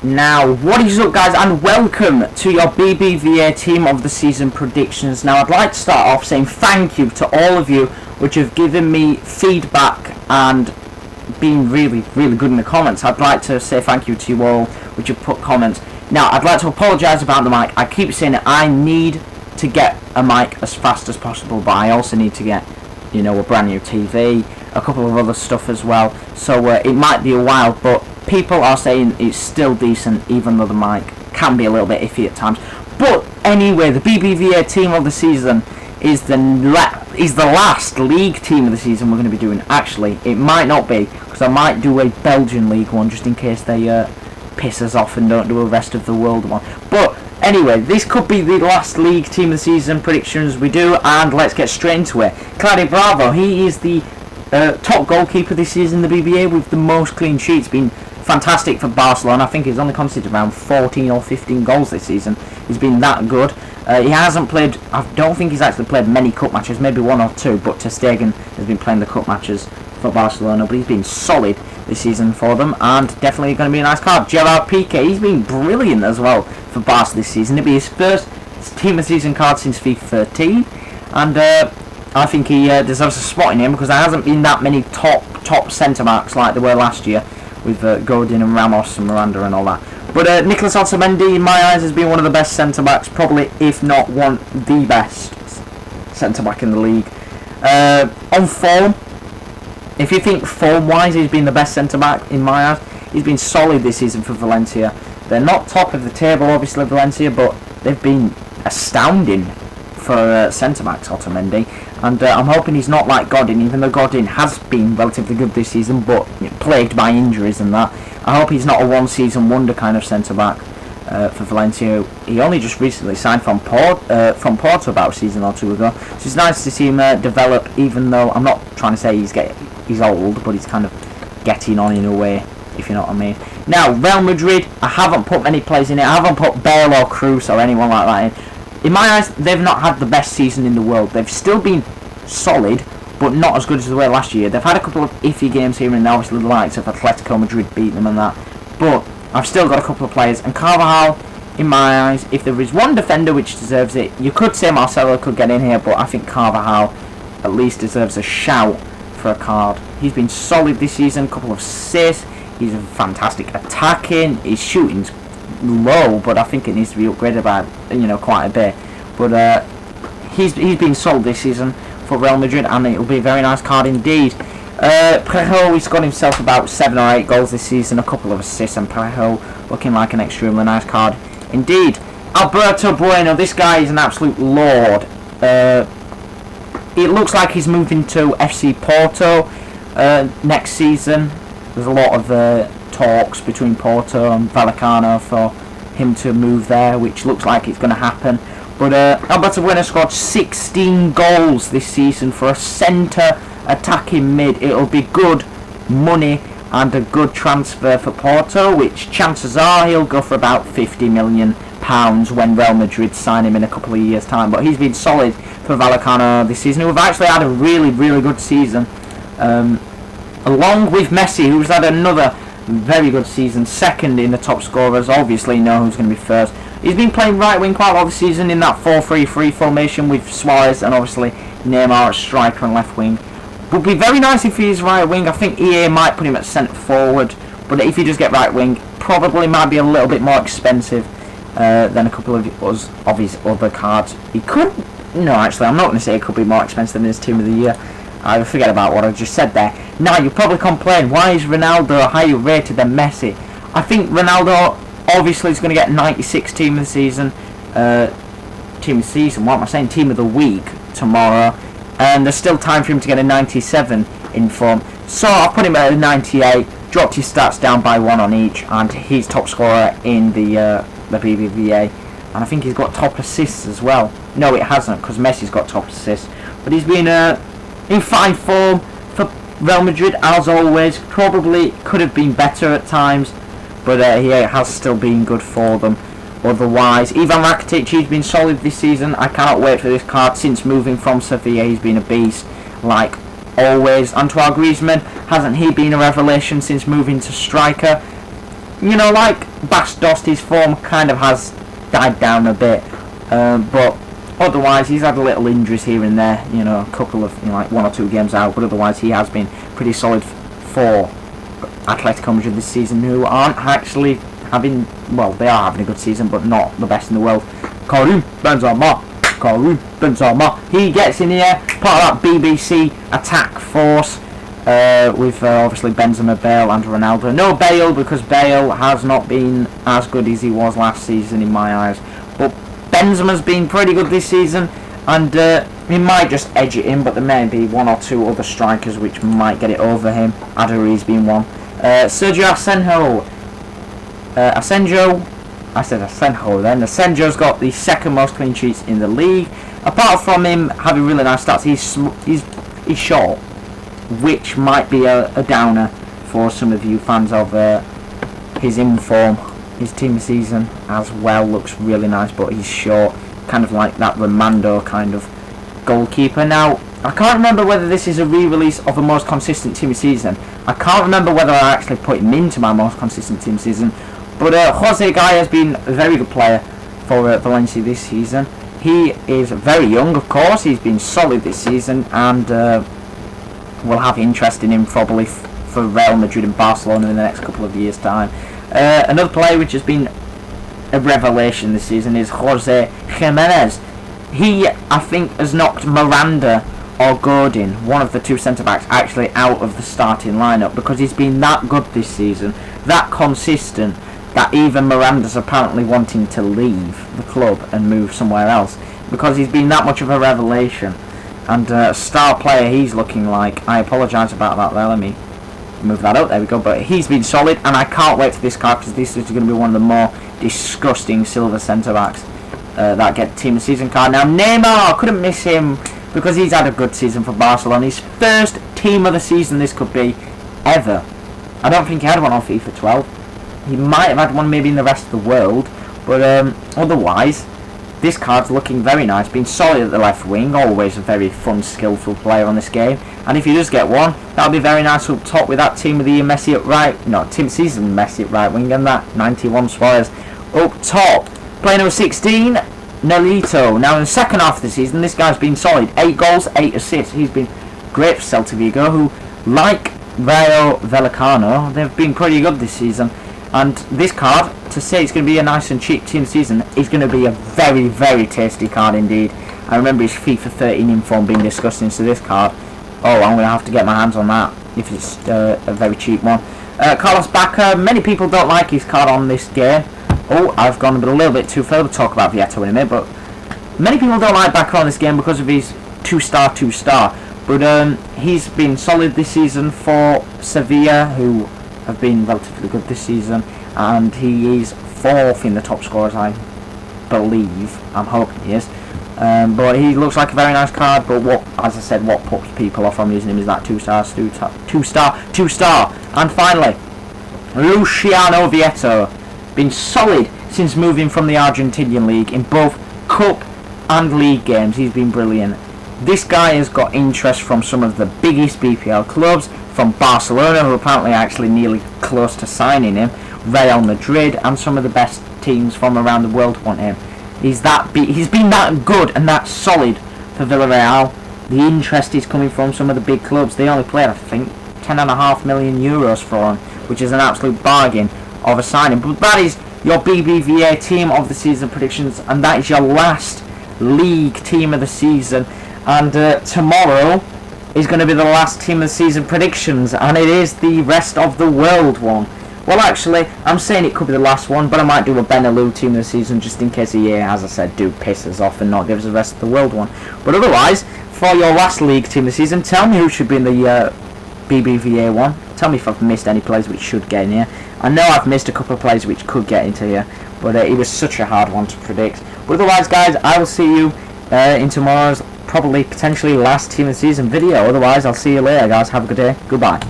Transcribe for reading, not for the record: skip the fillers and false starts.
Now, what is up guys, and welcome to your BBVA Team of the Season predictions. Now, I'd like to start off saying thank you to all of you which have given me feedback and been really good in the comments. I'd like to say thank you to you all which have put comments. Now, I'd like to apologise about the mic. I keep saying it, I need to get a mic as fast as possible, but I also need to get, you know, a brand new TV, a couple of other stuff as well. So it might be a while, but people are saying it's still decent, even though the mic can be a little bit iffy at times. But anyway, the BBVA Team of the Season is the last league team of the season we're going to be doing. Actually, it might not be, because I might do a Belgian League one just in case they piss us off and don't do a rest of the world one. But anyway, this could be the last league team of the season predictions we do, and let's get straight into it. Claudio Bravo, he is the top goalkeeper this season in the BBVA with the most clean sheets. Been fantastic for Barcelona. I think he's only conceded around 14 or 15 goals this season. He's been that good. He hasn't played, I don't think he's actually played many cup matches, maybe one or two, but Ter Stegen has been playing the cup matches for Barcelona, but he's been solid this season for them, and definitely going to be a nice card. Gerard Piqué, he's been brilliant as well for Barca this season. It'll be his first team of the season card since FIFA 13, and I think he deserves a spot in him, because there hasn't been that many top centre-backs like there were last year with Godin and Ramos and Miranda and all that. But Nicolas Otamendi, in my eyes, has been one of the best centre-backs, probably, if not the best centre-back in the league. On form, if you think form-wise he's been the best centre-back, in my eyes, he's been solid this season for Valencia. They're not top of the table, obviously, Valencia, but they've been astounding for centre-backs, Otamendi. And I'm hoping he's not like Godin, even though Godin has been relatively good this season, but plagued by injuries and that. I hope he's not a one-season wonder kind of centre-back for Valencia. He only just recently signed from Porto about a season or two ago. So it's nice to see him develop, even though I'm not trying to say he's old, but he's kind of getting on in a way, if you know what I mean. Now, Real Madrid, I haven't put many players in it. I haven't put Bale or Cruz or anyone like that in. In my eyes, they've not had the best season in the world. They've still been solid, but not as good as they were last year. They've had a couple of iffy games here and there, obviously the likes of Atletico Madrid beat them and that. But I've still got a couple of players, and Carvajal, in my eyes, if there is one defender which deserves it, you could say Marcelo could get in here, but I think Carvajal at least deserves a shout for a card. He's been solid this season, a couple of assists, he's fantastic attacking, his shooting's low, but I think it needs to be upgraded by, you know, quite a bit. But he's been solid this season for Real Madrid, and it'll be a very nice card indeed. Parejo, he's got himself about 7 or 8 goals this season, a couple of assists, and Parejo looking like an extremely nice card indeed. Alberto Bueno, this guy is an absolute lord. It looks like he's moving to FC Porto next season. There's a lot of talks between Porto and Vallecano for him to move there, which looks like it's going to happen. But Alberto Bueno scored 16 goals this season for a centre attacking mid. It'll be good money and a good transfer for Porto, which chances are he'll go for about £50 million when Real Madrid sign him in a couple of years' time. But he's been solid for Vallecano this season, who have actually had a really good season. Along with Messi, who's had another very good season, second in the top scorers. Obviously, you know who's going to be first. He's been playing right wing quite a lot this season in that 4-3-3 formation with Suarez and obviously Neymar at striker and left wing. Would be very nice if he's right wing. I think EA might put him at centre forward, but if he does get right wing, probably might be a little bit more expensive than a couple of his other cards. He could, no, actually, I'm not going to say it could be more expensive than his team of the year. I forget about what I just said there. Now, you probably complain, why is Ronaldo higher rated than Messi? I think Ronaldo obviously is going to get 96 team of the season. What am I saying? Team of the week tomorrow. And there's still time for him to get a 97 in form. So I've put him at a 98, dropped his stats down by 1 on each, and he's top scorer in the BBVA. And I think he's got top assists as well. No, it hasn't, because Messi's got top assists. But he's been in fine form for Real Madrid, as always. Probably could have been better at times, but he has still been good for them. Otherwise, Ivan Rakitic, he's been solid this season. I cannot wait for this card. Since moving from Sevilla, he's been a beast, like always. Antoine Griezmann, hasn't he been a revelation since moving to striker? you know, like Bas Dost, his form kind of has died down a bit, but otherwise he's had a little injuries here and there, you know, a couple of, you know, like 1 or 2 games out, but otherwise he has been pretty solid for Atletico Madrid this season, who aren't actually having, well, they are having a good season, but not the best in the world. Karim Benzema, he gets in here, part of that BBC attack force, with obviously Benzema, Bale and Ronaldo. No Bale, because Bale has not been as good as he was last season in my eyes, but Benzema's been pretty good this season, and he might just edge it in, but there may be 1 or 2 other strikers which might get it over him. Adari's been one. Sergio Asenjo then. Asenjo's got the 2nd most clean sheets in the league. Apart from him having really nice stats, he's short, which might be a downer for some of you fans of his inform. His team season as well looks really nice, but he's short, kind of like that Ronaldo kind of goalkeeper. Now, I can't remember whether this is a re-release of a most consistent team season. I can't remember whether I actually put him into my most consistent team season, but Jose Guy has been a very good player for Valencia this season. He is very young, of course. He's been solid this season, and we'll have interest in him probably for Real Madrid and Barcelona in the next couple of years' time. Another player which has been a revelation this season is Jose Jimenez. He, I think, has knocked Miranda or Godin, one of the 2 centre-backs, actually out of the starting lineup, because he's been that good this season, that consistent, that even Miranda's apparently wanting to leave the club and move somewhere else, because he's been that much of a revelation, and a star player he's looking like. I apologise about that there, let me move that up, there we go, but he's been solid, and I can't wait for this card, because this is going to be one of the more disgusting silver centre-backs that get team of the season card. Now Neymar, couldn't miss him, because he's had a good season for Barcelona. His first team of the season this could be, ever. I don't think he had one on FIFA 12. He might have had one maybe in the rest of the world, but otherwise, this card's looking very nice. Being solid at the left wing, always a very fun, skillful player on this game. And if he does get one, that'll be very nice up top with that team of the year Messi at right, no, team season Messi at right wing, and that 91 Suarez up top. Player number 16, Nelito. Now in the second half of the season, this guy's been solid. 8 goals, 8 assists. He's been great for Celta Vigo, who, like Rayo Vallecano, they've been pretty good this season. And this card, to say it's going to be a nice and cheap team season, is going to be a very, very tasty card indeed. I remember his FIFA 13 inform being disgusting, so this card, oh, I'm going to have to get my hands on that if it's a very cheap one. Carlos Bacca, many people don't like his card on this game. Oh, I've gone a little bit too far. We'll talk about Vieto in a minute, but many people don't like Bacca on this game because of his 2-star. But he's been solid this season for Sevilla, who have been relatively good this season, and he is 4th in the top scorers, I believe. I'm hoping he is. But he looks like a very nice card, but what, as I said, what puts people off from using him is that 2-star. And finally, Luciano Vieto. Been solid since moving from the Argentinian league in both cup and league games. He's been brilliant. This guy has got interest from some of the biggest BPL clubs, from Barcelona, who apparently actually nearly close to signing him, Real Madrid, and some of the best teams from around the world want him. He's been that good and that solid for Villarreal. The interest is coming from some of the big clubs. They only played, I think, €10.5 million for him, which is an absolute bargain of a signing. But that is your BBVA team of the season predictions, and that is your last league team of the season. And tomorrow is going to be the last team of the season predictions, and it is the rest of the world one. Well, actually, I'm saying it could be the last one, but I might do a Benelux team of the season just in case he, as I said, do piss us off and not give us the rest of the world one. But otherwise, for your last league team of the season, tell me who should be in the BBVA one. Tell me if I've missed any players which should get in here. I know I've missed a couple of players which could get into here, but it was such a hard one to predict. But otherwise, guys, I will see you in tomorrow's potentially last team of the season video. Otherwise, I'll see you later, guys. Have a good day. Goodbye.